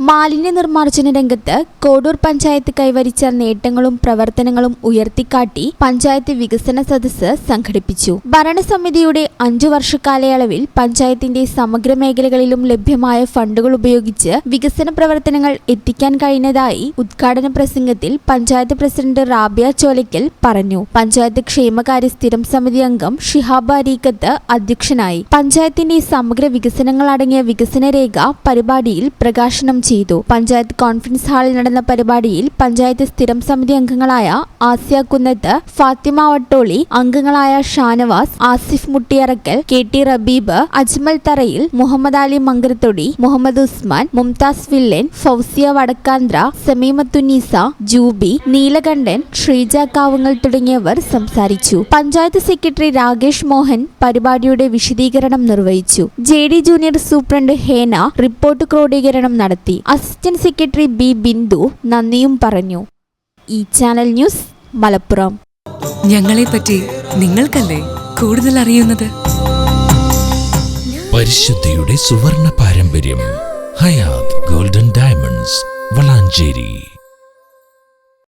മാലിന്യ നിർമ്മാർജ്ജന രംഗത്ത് കോഡൂർ പഞ്ചായത്ത് കൈവരിച്ച നേട്ടങ്ങളും പ്രവർത്തനങ്ങളും ഉയർത്തിക്കാട്ടി പഞ്ചായത്ത് വികസന സദസ്സ് സംഘടിപ്പിച്ചു. ഭരണസമിതിയുടെ 5 വർഷ കാലയളവിൽ പഞ്ചായത്തിന്റെ സമഗ്ര മേഖലകളിലും ലഭ്യമായ ഫണ്ടുകൾ ഉപയോഗിച്ച് വികസന പ്രവർത്തനങ്ങൾ എത്തിക്കാൻ കഴിഞ്ഞതായി ഉദ്ഘാടന പ്രസംഗത്തിൽ പഞ്ചായത്ത് പ്രസിഡന്റ് റാബിയ ചോലയ്ക്കൽ പറഞ്ഞു. പഞ്ചായത്ത് ക്ഷേമകാര്യ സ്ഥിരം സമിതി അംഗം ഷിഹാബ് അരീക്കത്ത് അധ്യക്ഷനായി. പഞ്ചായത്തിന്റെ സമഗ്ര വികസനങ്ങളടങ്ങിയ വികസന രേഖ പരിപാടിയിൽ പ്രകാശനം ചെയ്തു. പഞ്ചായത്ത് കോൺഫറൻസ് ഹാളിൽ നടന്ന പരിപാടിയിൽ പഞ്ചായത്ത് സ്ഥിരം സമിതി അംഗങ്ങളായ ആസിയ കുന്നത്ത്, ഫാത്തിമ വട്ടോളി, അംഗങ്ങളായ ഷാനവാസ്, ആസിഫ് മുട്ടിയറക്കൽ, KT റബീബ്, അജ്മൽ തറയിൽ, മുഹമ്മദ് അലി മങ്കരത്തൊടി, മുഹമ്മദ് ഉസ്മാൻ, മുംതാസ് വില്ലൻ, ഫൗസിയ വടക്കാന്ദ്ര, സമീമത്തുന്നീസ, ജൂബി, നീലകണ്ഠൻ, ശ്രീജ കാവുങ്ങൽ തുടങ്ങിയവർ സംസാരിച്ചു. പഞ്ചായത്ത് സെക്രട്ടറി രാകേഷ് മോഹൻ പരിപാടിയുടെ വിശദീകരണം നിർവഹിച്ചു. JD junior superintendent Hena report ക്രോഡീകരണം നടത്തി. അസിസ്റ്റന്റ് സെക്രട്ടറി B ബിന്ദു നന്ദിയും പറഞ്ഞു. ഈ ചാനൽ ന്യൂസ്, മലപ്പുറം. ഞങ്ങളെപ്പറ്റി നിങ്ങൾക്കല്ലേ കൂടുതൽ അറിയുന്നത്? പരിശുദ്ധിയുടെ സുവർണ പാരമ്പര്യം. Hayath Golden Diamonds, Valanchery.